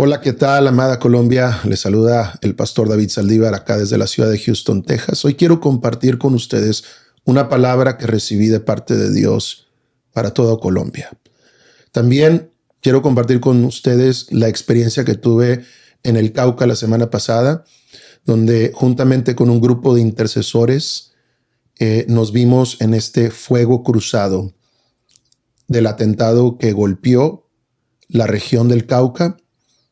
Hola, ¿qué tal, amada Colombia? Les saluda el pastor David Saldívar acá desde la ciudad de Houston, Texas. Hoy quiero compartir con ustedes una palabra que recibí de parte de Dios para toda Colombia. También quiero compartir con ustedes la experiencia que tuve en el Cauca la semana pasada, donde juntamente con un grupo de intercesores nos vimos en este fuego cruzado del atentado que golpeó la región del Cauca,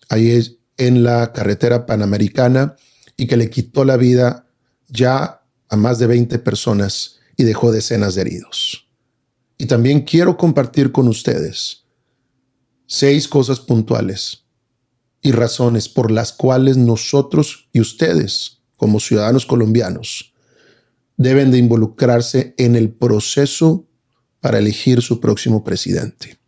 ahí es en la carretera panamericana, y que le quitó la vida ya a más de 20 personas y dejó decenas de heridos. Y también quiero compartir con ustedes 6 cosas puntuales y razones por las cuales nosotros y ustedes, como ciudadanos colombianos, deben de involucrarse en el proceso para elegir su próximo presidente.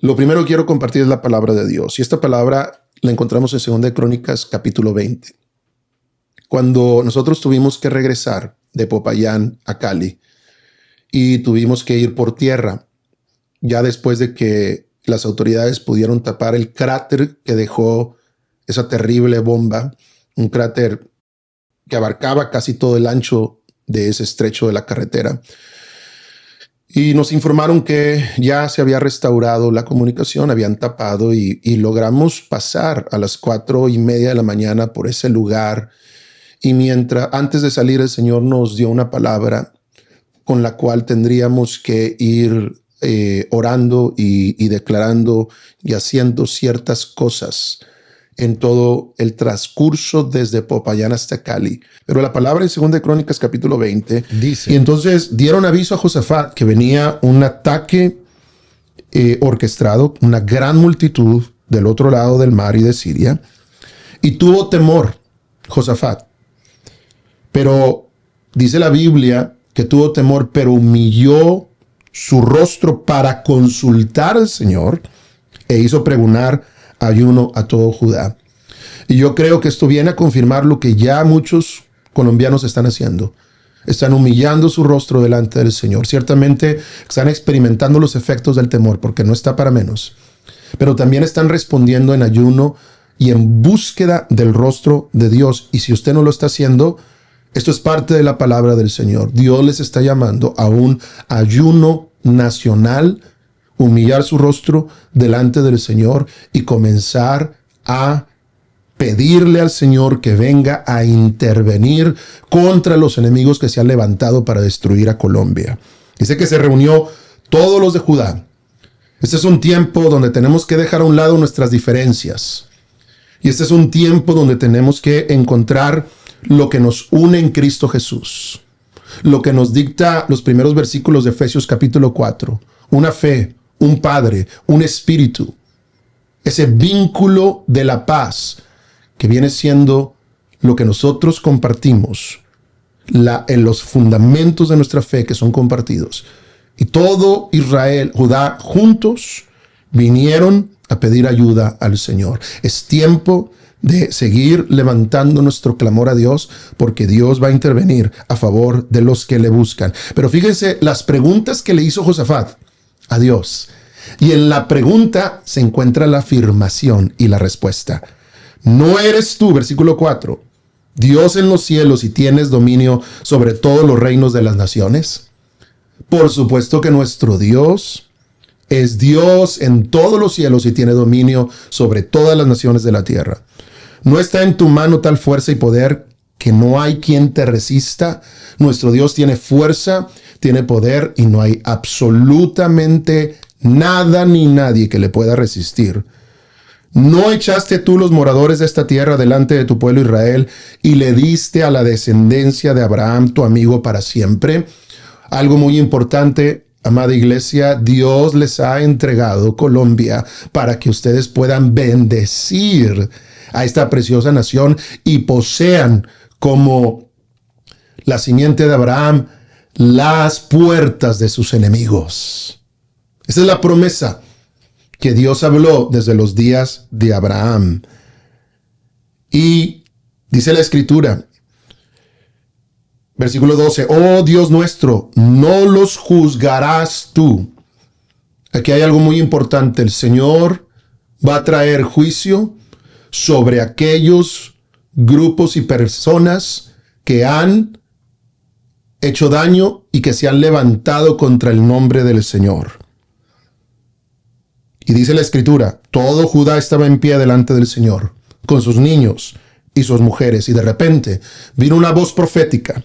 Lo primero que quiero compartir es la palabra de Dios. Y esta palabra la encontramos en 2 de Crónicas, capítulo 20. Cuando nosotros tuvimos que regresar de Popayán a Cali y tuvimos que ir por tierra, ya después de que las autoridades pudieron tapar el cráter que dejó esa terrible bomba, un cráter que abarcaba casi todo el ancho de ese estrecho de la carretera. Y nos informaron que ya se había restaurado la comunicación, habían tapado y logramos pasar a las 4:30 de la mañana por ese lugar. Y antes de salir, el Señor nos dio una palabra con la cual tendríamos que ir orando y declarando y haciendo ciertas cosas en todo el transcurso desde Popayán hasta Cali. Pero la palabra en 2 de Crónicas capítulo 20 dice: y entonces dieron aviso a Josafat que venía un ataque orquestado, una gran multitud del otro lado del mar y de Siria, y tuvo temor Josafat. Pero dice la Biblia que tuvo temor, pero humilló su rostro para consultar al Señor e hizo pregonar ayuno a todo Judá. Y yo creo que esto viene a confirmar lo que ya muchos colombianos están haciendo. Están humillando su rostro delante del Señor. Ciertamente están experimentando los efectos del temor, porque no está para menos. Pero también están respondiendo en ayuno y en búsqueda del rostro de Dios. Y si usted no lo está haciendo, esto es parte de la palabra del Señor. Dios les está llamando a un ayuno nacional, humillar su rostro delante del Señor y comenzar a pedirle al Señor que venga a intervenir contra los enemigos que se han levantado para destruir a Colombia. Dice que se reunió todos los de Judá. Este es un tiempo donde tenemos que dejar a un lado nuestras diferencias. Y este es un tiempo donde tenemos que encontrar lo que nos une en Cristo Jesús. Lo que nos dicta los primeros versículos de Efesios capítulo 4. Una fe, un Padre, un Espíritu. Ese vínculo de la paz que viene siendo lo que nosotros compartimos, en los fundamentos de nuestra fe que son compartidos. Y todo Israel, Judá, juntos vinieron a pedir ayuda al Señor. Es tiempo de seguir levantando nuestro clamor a Dios, porque Dios va a intervenir a favor de los que le buscan. Pero fíjense las preguntas que le hizo Josafat a Dios. Y en la pregunta se encuentra la afirmación y la respuesta. ¿No eres tú, versículo 4, Dios en los cielos y tienes dominio sobre todos los reinos de las naciones? Por supuesto que nuestro Dios es Dios en todos los cielos y tiene dominio sobre todas las naciones de la tierra. ¿No está en tu mano tal fuerza y poder que no hay quien te resista? Nuestro Dios tiene fuerza, tiene poder y no hay absolutamente nada ni nadie que le pueda resistir. ¿No echaste tú los moradores de esta tierra delante de tu pueblo Israel y le diste a la descendencia de Abraham, tu amigo, para siempre? Algo muy importante, amada iglesia, Dios les ha entregado Colombia para que ustedes puedan bendecir a esta preciosa nación y posean como la simiente de Abraham las puertas de sus enemigos. Esa es la promesa que Dios habló desde los días de Abraham. Y dice la Escritura, versículo 12, oh Dios nuestro, no los juzgarás tú. Aquí hay algo muy importante. El Señor va a traer juicio sobre aquellos grupos y personas que han hecho daño y que se han levantado contra el nombre del Señor. Y dice la Escritura, todo Judá estaba en pie delante del Señor, con sus niños y sus mujeres, y de repente vino una voz profética.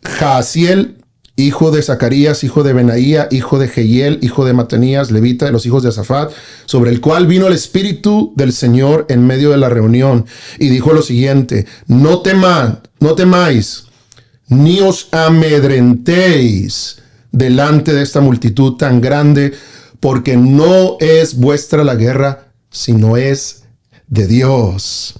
Jaasiel, hijo de Zacarías, hijo de Benaía, hijo de Jehiel, hijo de Matanías, levita de los hijos de Azafat, sobre el cual vino el Espíritu del Señor en medio de la reunión, y dijo lo siguiente: no temáis, ni os amedrentéis delante de esta multitud tan grande, porque no es vuestra la guerra, sino es de Dios.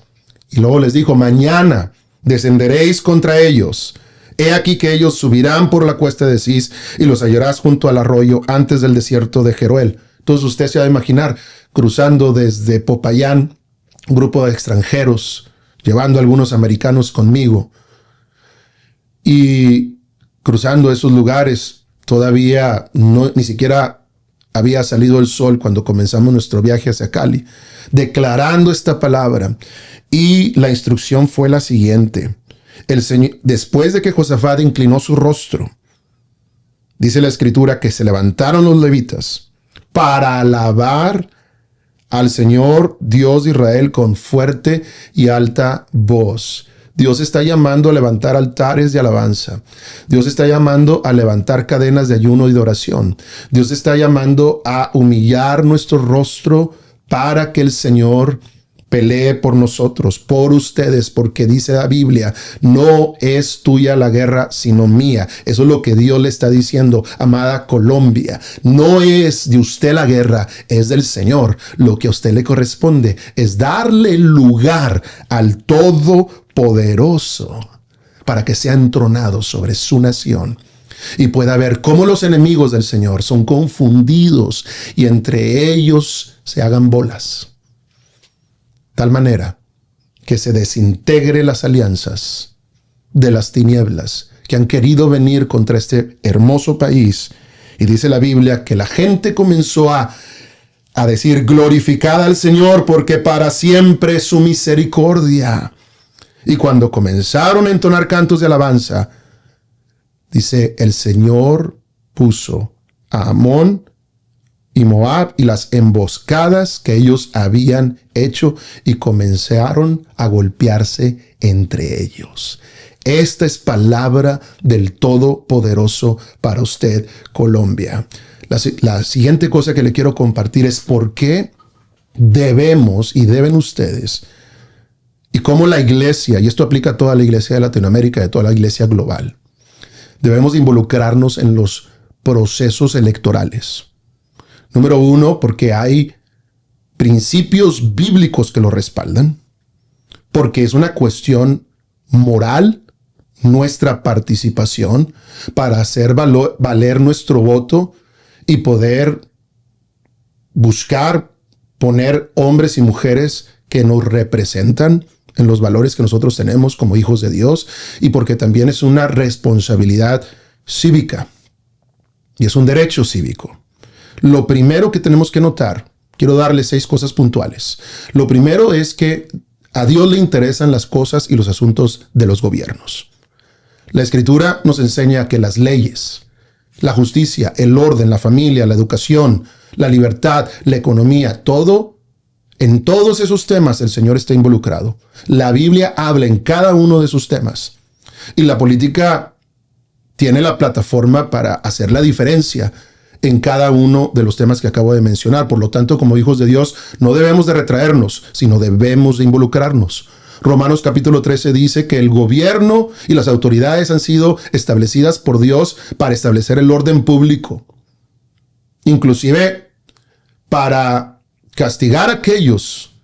Y luego les dijo: mañana descenderéis contra ellos. He aquí que ellos subirán por la cuesta de Cis y los hallarás junto al arroyo antes del desierto de Jeruel. Entonces usted se va a imaginar cruzando desde Popayán, un grupo de extranjeros, llevando a algunos americanos conmigo. Y cruzando esos lugares, todavía ni siquiera había salido el sol cuando comenzamos nuestro viaje hacia Cali, declarando esta palabra. Y la instrucción fue la siguiente. El Señor, después de que Josafat inclinó su rostro, dice la Escritura que se levantaron los levitas para alabar al Señor Dios de Israel con fuerte y alta voz. Dios está llamando a levantar altares de alabanza. Dios está llamando a levantar cadenas de ayuno y de oración. Dios está llamando a humillar nuestro rostro para que el Señor pelee por nosotros, por ustedes, porque dice la Biblia, no es tuya la guerra, sino mía. Eso es lo que Dios le está diciendo, amada Colombia. No es de usted la guerra, es del Señor. Lo que a usted le corresponde es darle lugar al Todopoderoso para que sea entronado sobre su nación y pueda ver cómo los enemigos del Señor son confundidos y entre ellos se hagan bolas. Tal manera que se desintegre las alianzas de las tinieblas que han querido venir contra este hermoso país. Y dice la Biblia que la gente comenzó a decir: glorificad al Señor, porque para siempre es su misericordia. Y cuando comenzaron a entonar cantos de alabanza, dice: el Señor puso a Amón y Moab y las emboscadas que ellos habían hecho, y comenzaron a golpearse entre ellos. Esta es palabra del Todopoderoso para usted, Colombia. La siguiente cosa que le quiero compartir es por qué debemos y deben ustedes, y cómo la iglesia, y esto aplica a toda la iglesia de Latinoamérica, de toda la iglesia global, debemos involucrarnos en los procesos electorales. Número uno, porque hay principios bíblicos que lo respaldan, porque es una cuestión moral nuestra participación para hacer valer nuestro voto y poder buscar poner hombres y mujeres que nos representan en los valores que nosotros tenemos como hijos de Dios, y porque también es una responsabilidad cívica y es un derecho cívico. Lo primero que tenemos que notar, quiero darle 6 cosas puntuales. Lo primero es que a Dios le interesan las cosas y los asuntos de los gobiernos. La Escritura nos enseña que las leyes, la justicia, el orden, la familia, la educación, la libertad, la economía, en todos esos temas el Señor está involucrado. La Biblia habla en cada uno de esos temas. Y la política tiene la plataforma para hacer la diferencia en cada uno de los temas que acabo de mencionar. Por lo tanto, como hijos de Dios, no debemos de retraernos, sino debemos de involucrarnos. Romanos capítulo 13 dice que el gobierno y las autoridades han sido establecidas por Dios para establecer el orden público, inclusive para castigar a aquellos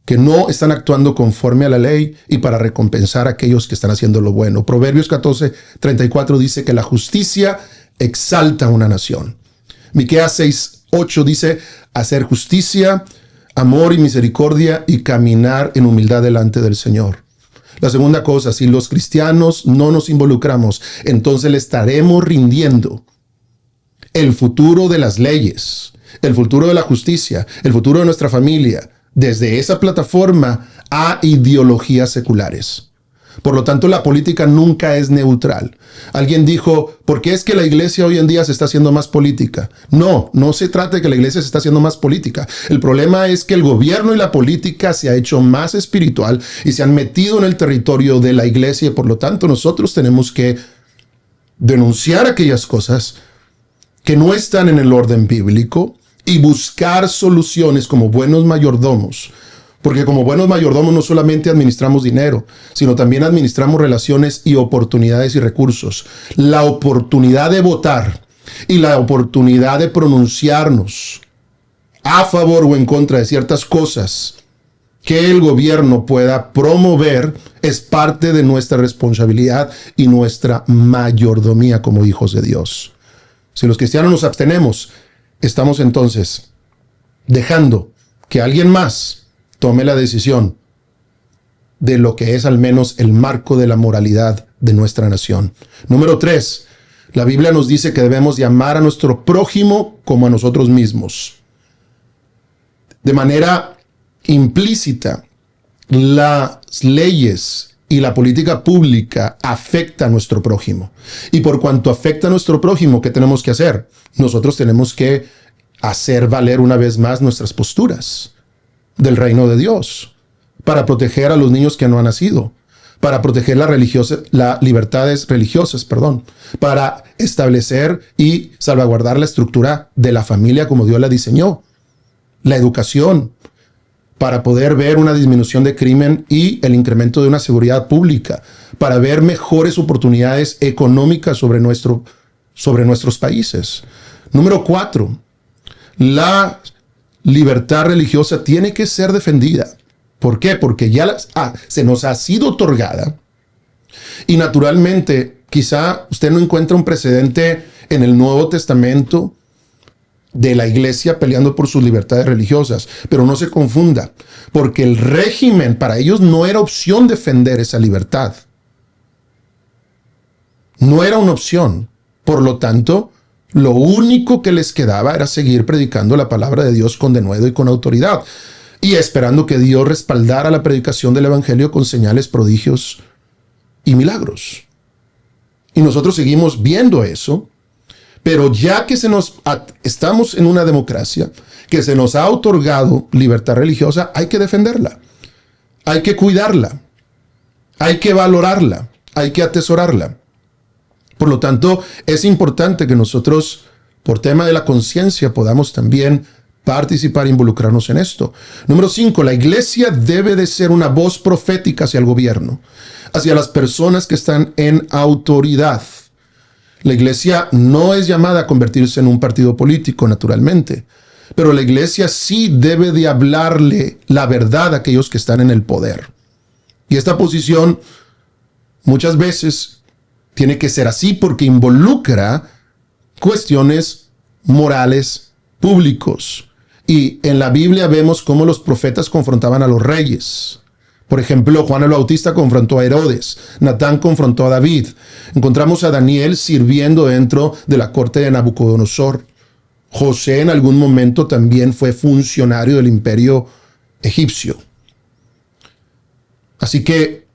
que no están actuando conforme a la ley y para recompensar a aquellos que están haciendo lo bueno. Proverbios 14:34 dice que la justicia exalta a una nación. Miqueas 6:8 dice: hacer justicia, amor y misericordia y caminar en humildad delante del Señor. La segunda cosa, si los cristianos no nos involucramos, entonces le estaremos rindiendo el futuro de las leyes, el futuro de la justicia, el futuro de nuestra familia, desde esa plataforma a ideologías seculares. Por lo tanto, la política nunca es neutral. Alguien dijo, ¿por qué es que la iglesia hoy en día se está haciendo más política? No se trata de que la iglesia se está haciendo más política. El problema es que el gobierno y la política se ha hecho más espiritual y se han metido en el territorio de la iglesia y por lo tanto nosotros tenemos que denunciar aquellas cosas que no están en el orden bíblico y buscar soluciones como buenos mayordomos. Porque como buenos mayordomos no solamente administramos dinero, sino también administramos relaciones y oportunidades y recursos. La oportunidad de votar y la oportunidad de pronunciarnos a favor o en contra de ciertas cosas que el gobierno pueda promover es parte de nuestra responsabilidad y nuestra mayordomía como hijos de Dios. Si los cristianos nos abstenemos, estamos entonces dejando que alguien más tome la decisión de lo que es al menos el marco de la moralidad de nuestra nación. Número 3, la Biblia nos dice que debemos de amar a nuestro prójimo como a nosotros mismos. De manera implícita, las leyes y la política pública afecta a nuestro prójimo. Y por cuanto afecta a nuestro prójimo, ¿qué tenemos que hacer? Nosotros tenemos que hacer valer una vez más nuestras posturas del reino de Dios, para proteger a los niños que no han nacido, para proteger las libertades religiosas, para establecer y salvaguardar la estructura de la familia como Dios la diseñó, la educación, para poder ver una disminución de crimen y el incremento de una seguridad pública, para ver mejores oportunidades económicas sobre nuestros países. Número 4, la libertad religiosa tiene que ser defendida. ¿Por qué? Porque ya se nos ha sido otorgada y naturalmente quizá usted no encuentra un precedente en el Nuevo Testamento de la iglesia peleando por sus libertades religiosas, pero no se confunda, porque el régimen para ellos no era opción defender esa libertad. No era una opción. Por lo tanto, lo único que les quedaba era seguir predicando la palabra de Dios con denuedo y con autoridad, y esperando que Dios respaldara la predicación del evangelio con señales, prodigios y milagros. Y nosotros seguimos viendo eso, pero ya que estamos en una democracia, que se nos ha otorgado libertad religiosa, hay que defenderla, hay que cuidarla, hay que valorarla, hay que atesorarla. Por lo tanto, es importante que nosotros, por tema de la conciencia, podamos también participar e involucrarnos en esto. Número 5, la iglesia debe de ser una voz profética hacia el gobierno, hacia las personas que están en autoridad. La iglesia no es llamada a convertirse en un partido político, naturalmente, pero la iglesia sí debe de hablarle la verdad a aquellos que están en el poder. Y esta posición muchas veces tiene que ser así porque involucra cuestiones morales públicos. Y en la Biblia vemos cómo los profetas confrontaban a los reyes. Por ejemplo, Juan el Bautista confrontó a Herodes, Natán confrontó a David. Encontramos a Daniel sirviendo dentro de la corte de Nabucodonosor. José en algún momento también fue funcionario del imperio egipcio. Así que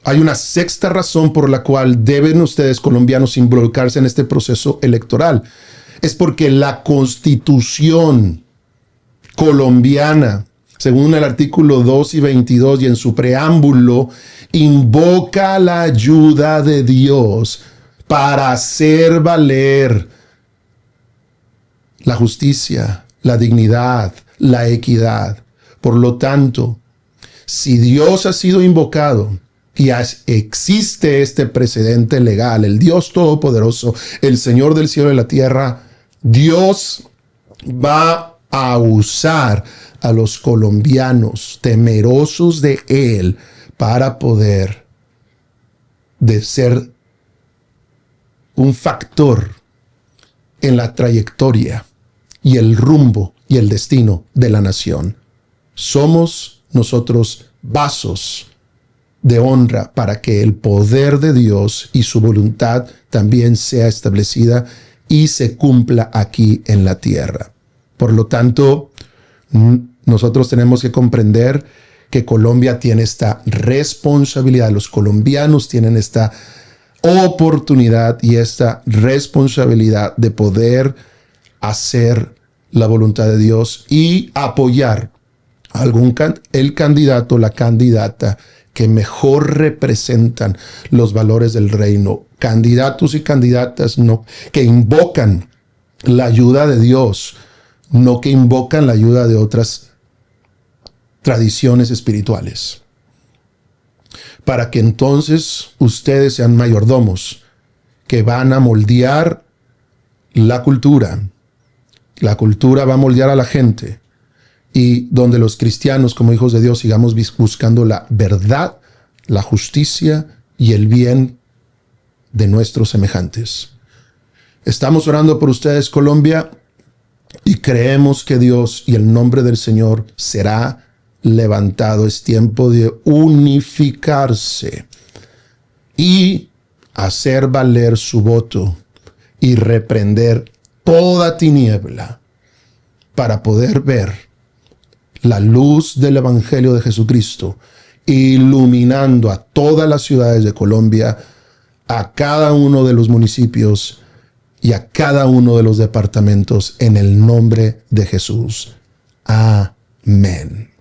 hay una sexta razón por la cual deben ustedes, colombianos, involucrarse en este proceso electoral. Es porque la Constitución colombiana, según el artículo 2 y 22 y en su preámbulo, invoca la ayuda de Dios para hacer valer la justicia, la dignidad, la equidad. Por lo tanto, si Dios ha sido invocado y existe este precedente legal, el Dios Todopoderoso, el Señor del cielo y la tierra, Dios va a usar a los colombianos temerosos de Él para poder ser un factor en la trayectoria y el rumbo y el destino de la nación. Somos nosotros vasos de honra para que el poder de Dios y su voluntad también sea establecida y se cumpla aquí en la tierra. Por lo tanto, nosotros tenemos que comprender que Colombia tiene esta responsabilidad, los colombianos tienen esta oportunidad y esta responsabilidad de poder hacer la voluntad de Dios y apoyar el candidato, la candidata que mejor representan los valores del reino. Candidatos y candidatas que invocan la ayuda de Dios, no que invocan la ayuda de otras tradiciones espirituales. Para que entonces ustedes sean mayordomos que van a moldear la cultura. La cultura va a moldear a la gente. Y donde los cristianos, como hijos de Dios, sigamos buscando la verdad, la justicia y el bien de nuestros semejantes. Estamos orando por ustedes, Colombia, y creemos que Dios y el nombre del Señor será levantado. Es tiempo de unificarse y hacer valer su voto y reprender toda tiniebla para poder ver la luz del Evangelio de Jesucristo iluminando a todas las ciudades de Colombia, a cada uno de los municipios y a cada uno de los departamentos en el nombre de Jesús. Amén.